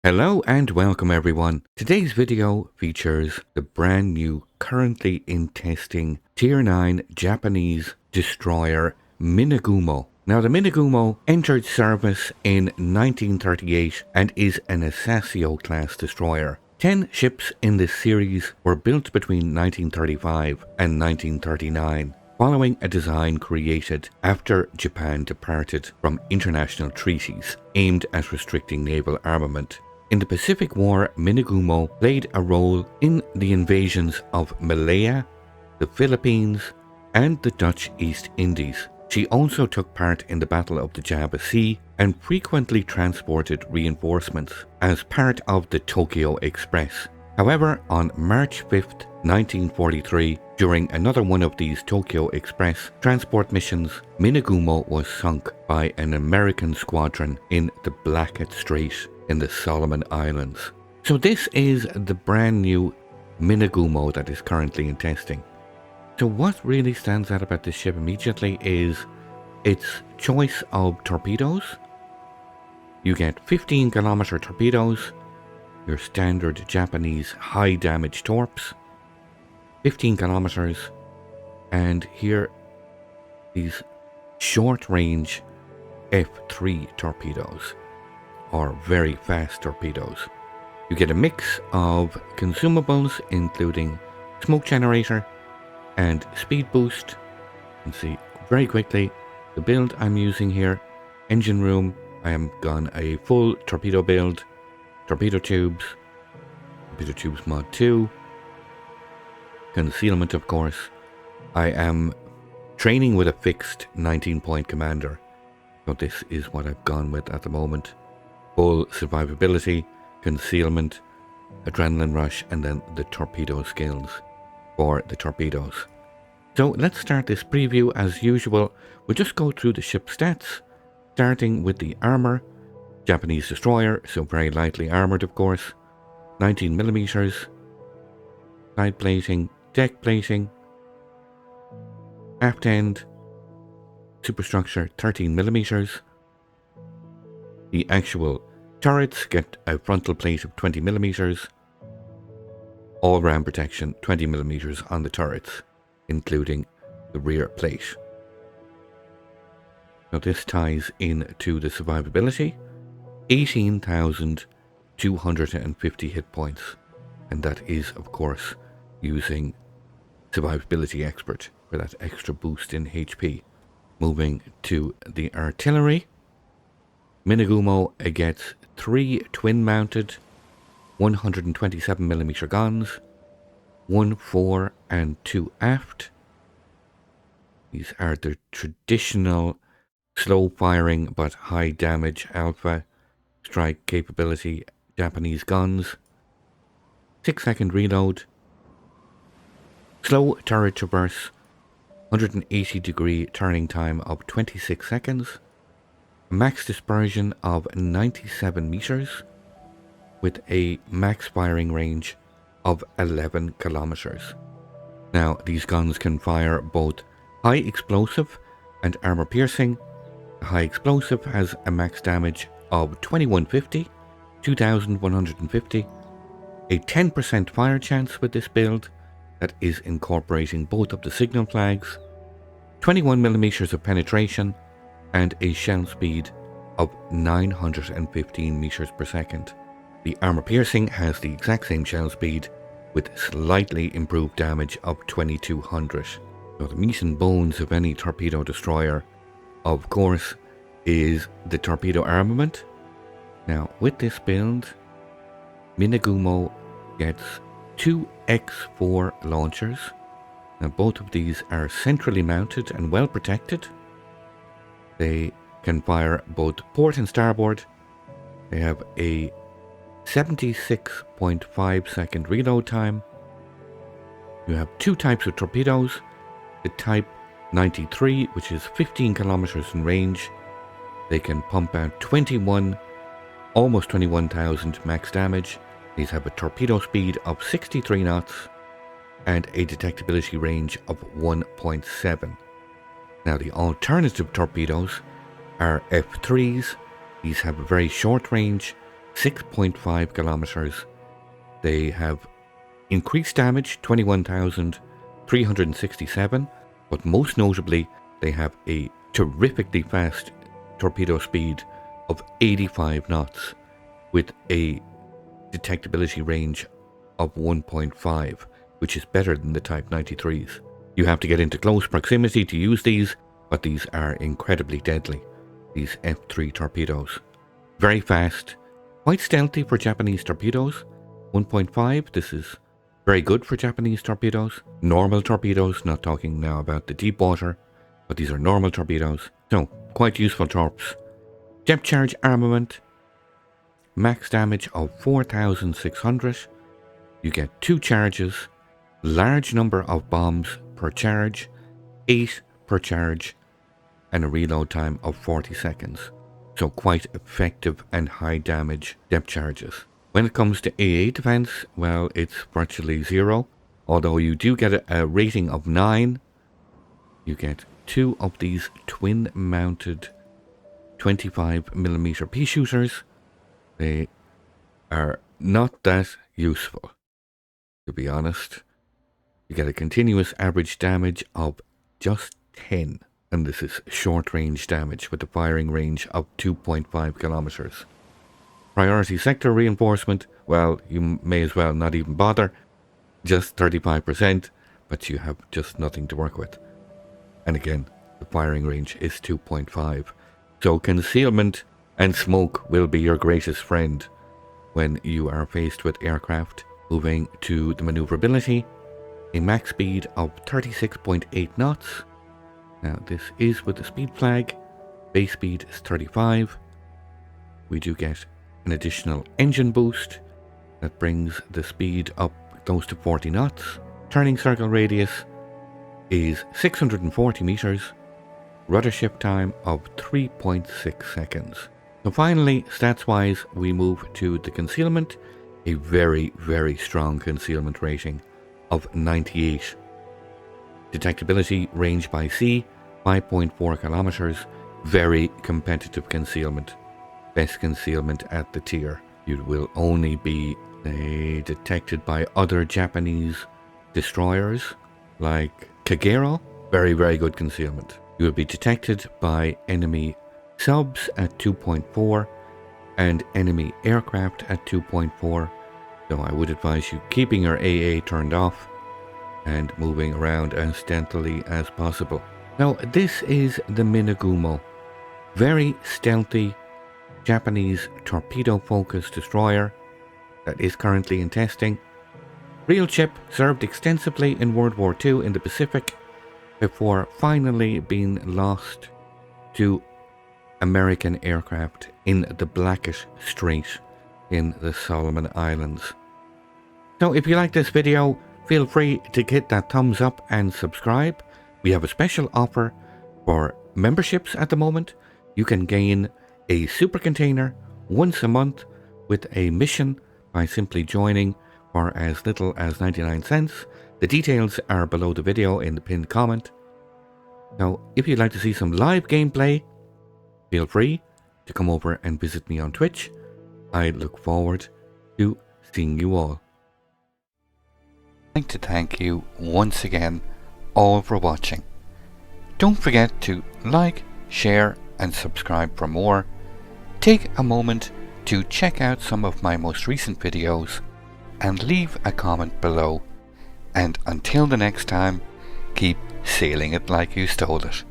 Hello and welcome everyone. Today's video features the brand new, currently in testing, Tier 9 Japanese destroyer Minegumo. Now the Minegumo entered service in 1938 and is an Asashio-class destroyer. 10 ships in this series were built between 1935 and 1939. Following a design created after Japan departed from international treaties aimed at restricting naval armament. In the Pacific War, Minegumo played a role in the invasions of Malaya, the Philippines, and the Dutch East Indies. She also took part in the Battle of the Java Sea and frequently transported reinforcements as part of the Tokyo Express. However, on March 5th, 1943, during another one of these Tokyo Express transport missions, Minegumo was sunk by an American squadron in the Blackett Strait in the Solomon Islands. So this is the brand new Minegumo that is currently in testing. So what really stands out about this ship immediately is its choice of torpedoes. You get 15-kilometer torpedoes, your standard Japanese high damage torps, 15 kilometers, and here these short range F3 torpedoes, or very fast torpedoes. You get a mix of consumables including smoke generator and speed boost. You can see very quickly the build I'm using here. Engine room, I am gone a full torpedo build. Torpedo tubes mod 2. Concealment, of course. I am training with a fixed 19-point commander. So this is what I've gone with at the moment. Full survivability, concealment, adrenaline rush, and then the torpedo skills for the torpedoes. So let's start this preview as usual. We'll just go through the ship stats, starting with the armor. Japanese destroyer, so very lightly armored, of course. 19 millimeters. Side plating, deck plating. Aft end, superstructure 13 millimeters. The actual turrets get a frontal plate of 20 millimeters. All-round protection 20 millimeters on the turrets, including the rear plate. Now this ties into the survivability. 18,250 hit points, and that is of course using survivability expert for that extra boost in HP. Moving to the artillery, Minegumo gets 3 twin mounted 127mm guns, 1 fore and 2 aft. These are the traditional slow firing but high damage alpha strike capability Japanese guns. 6-second reload. Slow turret traverse. 180-degree turning time of 26 seconds. Max dispersion of 97 meters. With a max firing range of 11 kilometers. Now, these guns can fire both high explosive and armor piercing. The high explosive has a max damage of 2150, 2150, a 10% fire chance with this build that is incorporating both of the signal flags, 21 millimeters of penetration, and a shell speed of 915 meters per second. The armor piercing has the exact same shell speed with slightly improved damage of 2200. So the meat and bones of any torpedo destroyer, of course, is the torpedo armament. Now with this build, Minegumo gets 2 X4 launchers. Now both of these are centrally mounted and well protected. They can fire both port and starboard. They have a 76.5 second reload time. You have 2 types of torpedoes. The type 93, which is 15 kilometers in range. They can pump out almost 21,000 max damage. These have a torpedo speed of 63 knots and a detectability range of 1.7. Now the alternative torpedoes are F3s. These have a very short range, 6.5 kilometers. They have increased damage, 21,367, but most notably, they have a terrifically fast torpedo speed of 85 knots with a detectability range of 1.5, which is better than the Type 93s. You have to get into close proximity to use these, but these are incredibly deadly, these F3 torpedoes. Very fast, quite stealthy for Japanese torpedoes. 1.5, this is very good for Japanese torpedoes. Normal torpedoes, not talking now about the deep water, but these are normal torpedoes. So, quite useful torps. Depth charge armament, max damage of 4,600. You get 2 charges, large number of bombs per charge, 8 per charge, and a reload time of 40 seconds. So quite effective and high damage depth charges. When it comes to AA defense, well, it's virtually 0. Although you do get a rating of 9. You get 2 of these twin mounted 25mm pea shooters. They are not that useful, to be honest. You get a continuous average damage of just 10, and this is short range damage with a firing range of 2.5 kilometers. Priority sector reinforcement, well, you may as well not even bother, just 35%, but you have just nothing to work with. And again, the firing range is 2.5. So concealment and smoke will be your greatest friend when you are faced with aircraft. Moving to the maneuverability, a max speed of 36.8 knots. Now this is with the speed flag. Base speed is 35. We do get an additional engine boost that brings the speed up close to 40 knots. Turning circle radius is 640 meters. Rudder shift time of 3.6 seconds. So finally, stats wise, we move to the concealment. A very, very strong concealment rating of 98. Detectability range by sea, 5.4 kilometers. Very competitive concealment. Best concealment at the tier. You will only be detected by other Japanese destroyers like Kagero. Very, very good concealment. You will be detected by enemy subs at 2.4 and enemy aircraft at 2.4. So I would advise you keeping your AA turned off and moving around as stealthily as possible. Now this is the Minegumo. Very stealthy Japanese torpedo-focused destroyer that is currently in testing. Real ship, served extensively in World War II in the Pacific before finally being lost to American aircraft in the Blackett Strait in the Solomon Islands. So if you like this video, feel free to hit that thumbs up and subscribe. We have a special offer for memberships at the moment. You can gain a super container once a month with a mission by simply joining for as little as 99 cents. The details are below the video in the pinned comment. Now, if you'd like to see some live gameplay, feel free to come over and visit me on Twitch. I look forward to seeing you all. I'd like to thank you once again all for watching. Don't forget to like, share and subscribe for more. Take a moment to check out some of my most recent videos and leave a comment below. And until the next time, keep sailing it like you stole it.